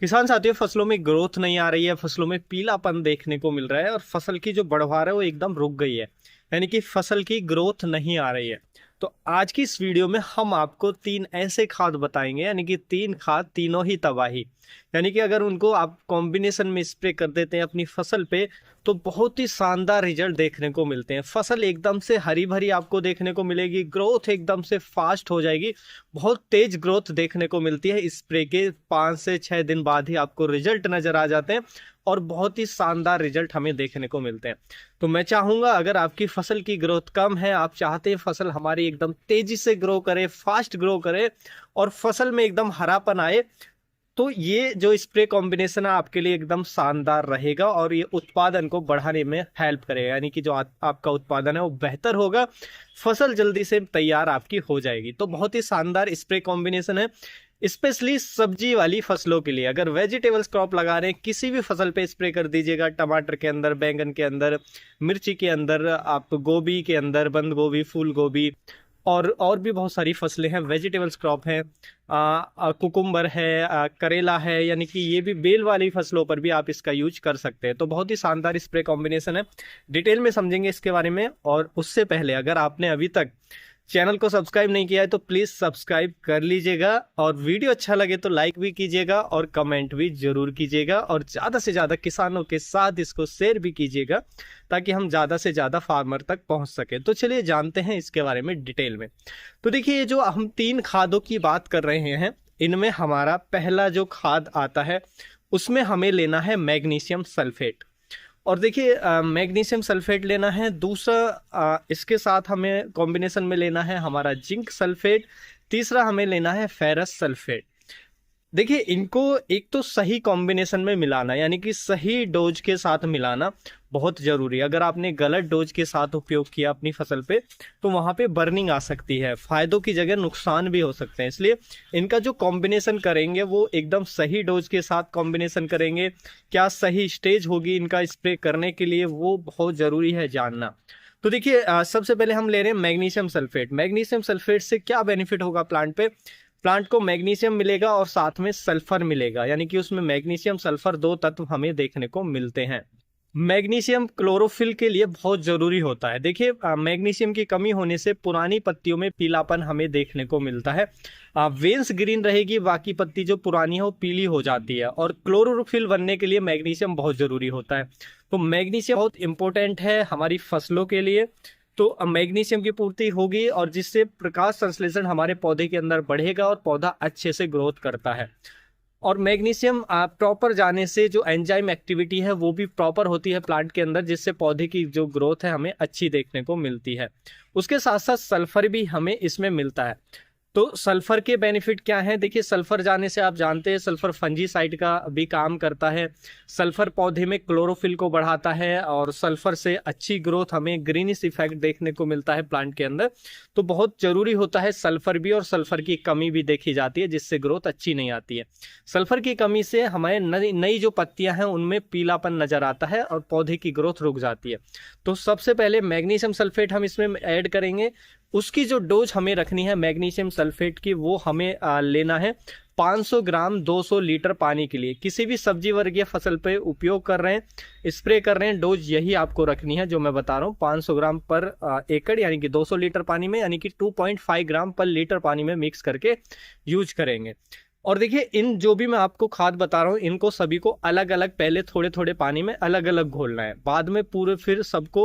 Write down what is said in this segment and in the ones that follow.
किसान साथियों, फसलों में ग्रोथ नहीं आ रही है, फसलों में पीलापन देखने को मिल रहा है और फसल की जो बढ़वार है वो एकदम रुक गई है। यानी कि फसल की ग्रोथ नहीं आ रही है। तो आज की इस वीडियो में हम आपको तीन ऐसे खाद बताएंगे, यानी कि तीन खाद, तीनों ही तबाही। यानी कि अगर उनको आप कॉम्बिनेशन में स्प्रे कर देते हैं अपनी फसल पे तो बहुत ही शानदार रिजल्ट देखने को मिलते हैं। फसल एकदम से हरी भरी आपको देखने को मिलेगी, ग्रोथ एकदम से फास्ट हो जाएगी। बहुत तेज ग्रोथ देखने को मिलती है। स्प्रे के 5 से 6 दिन बाद ही आपको रिजल्ट नजर आ जाते हैं और बहुत ही शानदार रिजल्ट हमें देखने को मिलते हैं। तो मैं चाहूंगा, अगर आपकी फसल की ग्रोथ कम है, आप चाहते हैं फसल हमारी एकदम तेजी से ग्रो करे, फास्ट ग्रो करे और फसल में एकदम हरापन आए, तो ये जो स्प्रे कॉम्बिनेशन है आपके लिए एकदम शानदार रहेगा और ये उत्पादन को बढ़ाने में हेल्प करेगा। यानी कि जो आपका उत्पादन है वो बेहतर होगा, फसल जल्दी से तैयार आपकी हो जाएगी। तो बहुत ही शानदार स्प्रे कॉम्बिनेशन है, स्पेशली सब्जी वाली फसलों के लिए। अगर वेजिटेबल्स क्रॉप लगा रहे हैं, किसी भी फसल पे स्प्रे कर दीजिएगा। टमाटर के अंदर, बैंगन के अंदर, मिर्ची के अंदर, आप गोभी के अंदर, बंद गोभी, फूल गोभी और भी बहुत सारी फसलें हैं, वेजिटेबल्स क्रॉप है, कुकुम्बर है, करेला है। यानी कि ये भी बेल वाली फसलों पर भी आप इसका यूज कर सकते हैं। तो बहुत ही शानदार स्प्रे कॉम्बिनेशन है। डिटेल में समझेंगे इसके बारे में। और उससे पहले अगर आपने अभी तक चैनल को सब्सक्राइब नहीं किया है तो प्लीज सब्सक्राइब कर लीजिएगा और वीडियो अच्छा लगे तो लाइक भी कीजिएगा और कमेंट भी जरूर कीजिएगा और ज्यादा से ज्यादा किसानों के साथ इसको शेयर भी कीजिएगा ताकि हम ज्यादा से ज्यादा फार्मर तक पहुंच सके। तो चलिए जानते हैं इसके बारे में डिटेल में। तो देखिए, ये जो हम तीन खादों की बात कर रहे हैं, इनमें हमारा पहला जो खाद आता है उसमें हमें लेना है मैग्नीशियम सल्फेट। और देखिए, मैग्नीशियम सल्फेट लेना है। दूसरा, इसके साथ हमें कॉम्बिनेशन में लेना है हमारा जिंक सल्फेट। तीसरा हमें लेना है फेरस सल्फेट। देखिए, इनको एक तो सही कॉम्बिनेशन में मिलाना, यानी कि सही डोज के साथ मिलाना बहुत जरूरी है। अगर आपने गलत डोज के साथ उपयोग किया अपनी फसल पे तो वहां पे बर्निंग आ सकती है, फायदों की जगह नुकसान भी हो सकते हैं। इसलिए इनका जो कॉम्बिनेशन करेंगे वो एकदम सही डोज के साथ कॉम्बिनेशन करेंगे। क्या सही स्टेज होगी इनका स्प्रे करने के लिए, वो बहुत जरूरी है जानना। तो देखिए, सबसे पहले हम ले रहे हैं मैग्नीशियम सल्फेट। मैग्नीशियम सल्फेट से क्या बेनिफिट होगा प्लांट पे? प्लांट को मैग्नीशियम मिलेगा और साथ में सल्फर मिलेगा, यानी कि उसमें मैग्नीशियम सल्फर दो तत्व हमें देखने को मिलते हैं। मैग्नीशियम क्लोरोफिल के लिए बहुत जरूरी होता है। देखिए, मैग्नीशियम की कमी होने से पुरानी पत्तियों में पीलापन हमें देखने को मिलता है। वेन्स ग्रीन रहेगी, बाकी पत्ती जो पुरानी है वो पीली हो जाती है। और क्लोरोफिल बनने के लिए मैग्नीशियम बहुत जरूरी होता है। तो मैग्नीशियम बहुत इंपॉर्टेंट है हमारी फसलों के लिए। तो मैग्नीशियम की पूर्ति होगी और जिससे प्रकाश संश्लेषण हमारे पौधे के अंदर बढ़ेगा और पौधा अच्छे से ग्रोथ करता है। और मैग्नीशियम प्रॉपर जाने से जो एंजाइम एक्टिविटी है वो भी प्रॉपर होती है प्लांट के अंदर, जिससे पौधे की जो ग्रोथ है हमें अच्छी देखने को मिलती है। उसके साथ साथ सल्फर भी हमें इसमें मिलता है। तो सल्फर के बेनिफिट क्या हैं? देखिए, सल्फर जाने से आप जानते हैं सल्फर फंजीसाइड का भी काम करता है। सल्फर पौधे में क्लोरोफिल को बढ़ाता है और सल्फर से अच्छी ग्रोथ, हमें ग्रीनिश इफेक्ट देखने को मिलता है प्लांट के अंदर। तो बहुत जरूरी होता है सल्फर भी, और सल्फर की कमी भी देखी जाती है जिससे ग्रोथ अच्छी नहीं आती है। सल्फर की कमी से हमारे नई जो पत्तियां हैं उनमें पीलापन नजर आता है और पौधे की ग्रोथ रुक जाती है। तो सबसे पहले मैग्नीशियम सल्फेट हम इसमें ऐड करेंगे। उसकी जो डोज हमें रखनी है मैग्नीशियम सल्फेट की, वो हमें लेना है 500 ग्राम 200 लीटर पानी के लिए। किसी भी सब्जी वर्गीय फसल पे उपयोग कर रहे हैं, स्प्रे कर रहे हैं, डोज यही आपको रखनी है जो मैं बता रहा हूँ। 500 ग्राम पर एकड़, यानी कि 200 लीटर पानी में, यानी कि 2.5 ग्राम पर लीटर पानी में मिक्स करके यूज करेंगे। और देखिए, इन जो भी मैं आपको खाद बता रहा हूँ इनको सभी को अलग अलग पहले थोड़े थोड़े पानी में अलग अलग घोलना है, बाद में पूरे फिर सबको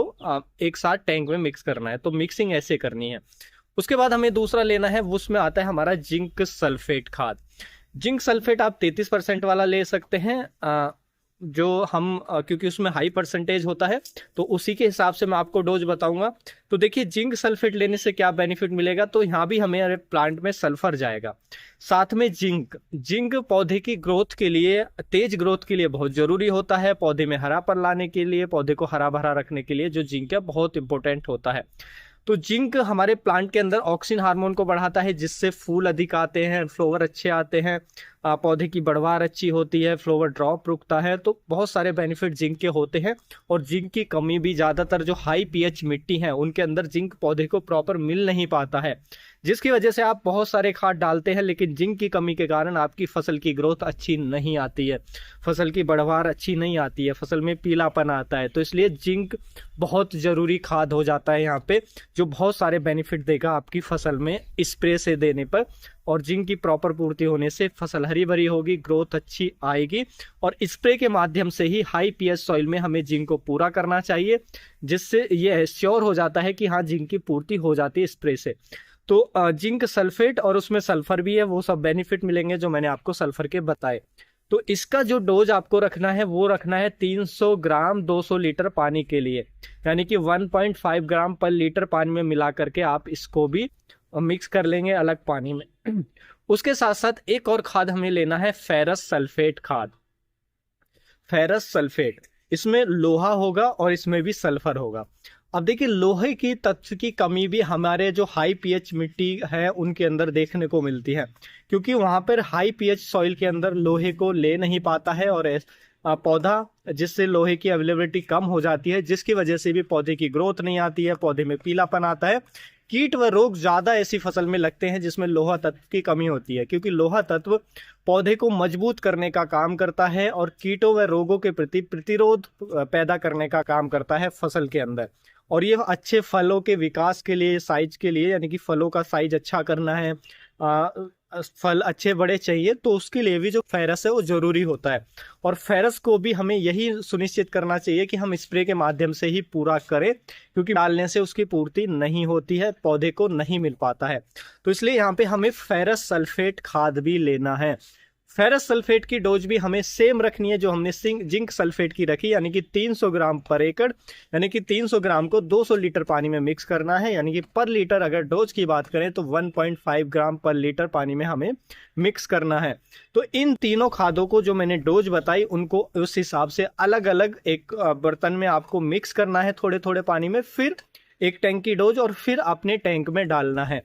एक साथ टैंक में मिक्स करना है। तो मिक्सिंग ऐसे करनी है। उसके बाद हमें दूसरा लेना है, उसमें आता है हमारा जिंक सल्फेट खाद। जिंक सल्फेट आप 33% वाला ले सकते हैं। जो हम क्योंकि उसमें हाई परसेंटेज होता है तो उसी के हिसाब से मैं आपको डोज बताऊंगा। तो देखिए, जिंक सल्फेट लेने से क्या बेनिफिट मिलेगा, तो यहाँ भी हमें प्लांट में सल्फर जाएगा, साथ में जिंक। जिंक पौधे की ग्रोथ के लिए, तेज ग्रोथ के लिए बहुत जरूरी होता है। पौधे में हरापन लाने के लिए, पौधे को हरा भरा रखने के लिए जो जिंक है बहुत इंपॉर्टेंट होता है। तो जिंक हमारे प्लांट के अंदर ऑक्सिन हार्मोन को बढ़ाता है, जिससे फूल अधिक आते हैं, फ्लावर अच्छे आते हैं, पौधे की बढ़वार अच्छी होती है, फ्लावर ड्रॉप रुकता है। तो बहुत सारे बेनिफिट जिंक के होते हैं। और जिंक की कमी भी, ज्यादातर जो हाई पीएच मिट्टी है उनके अंदर जिंक पौधे को प्रॉपर मिल नहीं पाता है, जिसकी वजह से आप बहुत सारे खाद डालते हैं लेकिन जिंक की कमी के कारण आपकी फसल की ग्रोथ अच्छी नहीं आती है, फसल की बढ़वार अच्छी नहीं आती है, फसल में पीलापन आता है। तो इसलिए जिंक बहुत ज़रूरी खाद हो जाता है यहाँ पे, जो बहुत सारे बेनिफिट देगा आपकी फसल में स्प्रे से देने पर। और जिंक की प्रॉपर पूर्ति होने से फसल हरी भरी होगी, ग्रोथ अच्छी आएगी। और स्प्रे के माध्यम से ही हाई पीएच सॉइल में हमें जिंक को पूरा करना चाहिए, जिससे ये श्योर हो जाता है कि हाँ जिंक की पूर्ति हो जाती है स्प्रे से। तो जिंक सल्फेट और उसमें सल्फर भी है, वो सब बेनिफिट मिलेंगे जो मैंने आपको सल्फर के बताए। तो इसका जो डोज आपको रखना है वो रखना है 300 ग्राम 200 लीटर पानी के लिए, यानी कि 1.5 ग्राम पर लीटर पानी में मिला करके आप इसको भी मिक्स कर लेंगे अलग पानी में। उसके साथ साथ एक और खाद हमें लेना है फेरस सल्फेट खाद। फेरस सल्फेट, इसमें लोहा होगा और इसमें भी सल्फर होगा। अब देखिए लोहे की तत्व की कमी भी हमारे जो हाई पीएच मिट्टी है उनके अंदर देखने को मिलती है, क्योंकि वहां पर हाई पीएच सॉइल के अंदर लोहे को ले नहीं पाता है और पौधा, जिससे लोहे की अवेलेबिलिटी कम हो जाती है, जिसकी वजह से भी पौधे की ग्रोथ नहीं आती है, पौधे में पीलापन आता है। कीट व रोग ज्यादा ऐसी फसल में लगते हैं जिसमें लोहा तत्व की कमी होती है, क्योंकि लोहा तत्व पौधे को मजबूत करने का काम करता है और कीटों व रोगों के प्रति प्रतिरोध पैदा करने का काम करता है फसल के अंदर। और ये अच्छे फलों के विकास के लिए, साइज के लिए, यानी कि फलों का साइज अच्छा करना है, फल अच्छे बड़े चाहिए, तो उसके लिए भी जो फेरस है वो जरूरी होता है। और फेरस को भी हमें यही सुनिश्चित करना चाहिए कि हम स्प्रे के माध्यम से ही पूरा करें, क्योंकि डालने से उसकी पूर्ति नहीं होती है, पौधे को नहीं मिल पाता है। तो इसलिए यहाँ पे हमें फेरस सल्फेट खाद भी लेना है। फेरस सल्फेट की डोज भी हमें सेम रखनी है जो हमने जिंक सल्फेट की रखी, यानी कि 300 ग्राम पर एकड़, यानी कि 300 ग्राम को 200 लीटर पानी में मिक्स करना है, यानी कि पर लीटर अगर डोज की बात करें तो 1.5 ग्राम पर लीटर पानी में हमें मिक्स करना है। तो इन तीनों खादों को जो मैंने डोज बताई उनको उस हिसाब से अलग अलग एक बर्तन में आपको मिक्स करना है थोड़े थोड़े पानी में, फिर एक टैंक की डोज और फिर अपने टैंक में डालना है।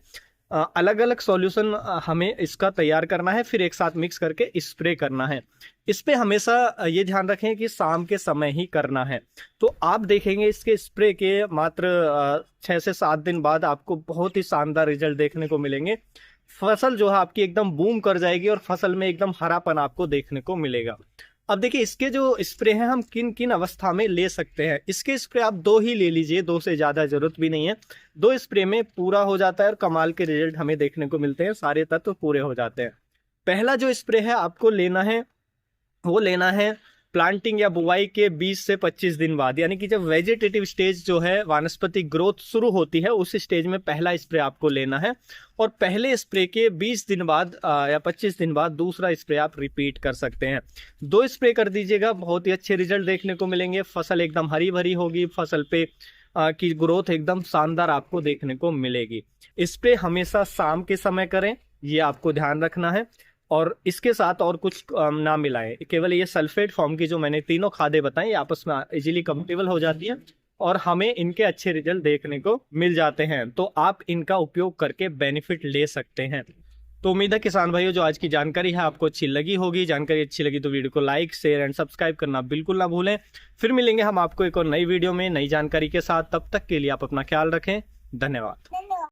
अलग अलग सॉल्यूशन हमें इसका तैयार करना है, फिर एक साथ मिक्स करके स्प्रे करना है। इस पे हमेशा ये ध्यान रखें कि शाम के समय ही करना है। तो आप देखेंगे इसके स्प्रे के मात्र 6 से 7 दिन बाद आपको बहुत ही शानदार रिजल्ट देखने को मिलेंगे। फसल जो है आपकी एकदम बूम कर जाएगी और फसल में एकदम हरापन आपको देखने को मिलेगा। अब देखिए इसके जो स्प्रे हैं हम किन किन अवस्था में ले सकते हैं। इसके स्प्रे आप 2 ही ले लीजिए, 2 से ज़्यादा जरूरत भी नहीं है। 2 स्प्रे में पूरा हो जाता है और कमाल के रिजल्ट हमें देखने को मिलते हैं, सारे तत्व पूरे हो जाते हैं। पहला जो स्प्रे है आपको लेना है वो लेना है प्लांटिंग या बुवाई के 20 से 25 दिन बाद, यानी कि जब वेजिटेटिव स्टेज जो है वानस्पतिक ग्रोथ शुरू होती है उस स्टेज में पहला स्प्रे आपको लेना है। और पहले स्प्रे के 20 दिन बाद या 25 दिन बाद दूसरा स्प्रे आप रिपीट कर सकते हैं। 2 स्प्रे कर दीजिएगा, बहुत ही अच्छे रिजल्ट देखने को मिलेंगे। फसल एकदम हरी भरी होगी, फसल पे की ग्रोथ एकदम शानदार आपको देखने को मिलेगी। स्प्रे हमेशा शाम के समय करें, ये आपको ध्यान रखना है। और इसके साथ और कुछ ना मिलाएं, केवल ये सल्फेट फॉर्म की जो मैंने तीनों खादें बताई आपस में इजीली कंपेटेबल हो जाती है और हमें इनके अच्छे रिजल्ट देखने को मिल जाते हैं। तो आप इनका उपयोग करके बेनिफिट ले सकते हैं। तो उम्मीद है किसान भाइयों जो आज की जानकारी है आपको अच्छी लगी होगी। जानकारी अच्छी लगी तो वीडियो को लाइक, शेयर एंड सब्सक्राइब करना बिल्कुल ना भूलें। फिर मिलेंगे हम आपको एक और नई वीडियो में नई जानकारी के साथ। तब तक के लिए आप अपना ख्याल रखें। धन्यवाद।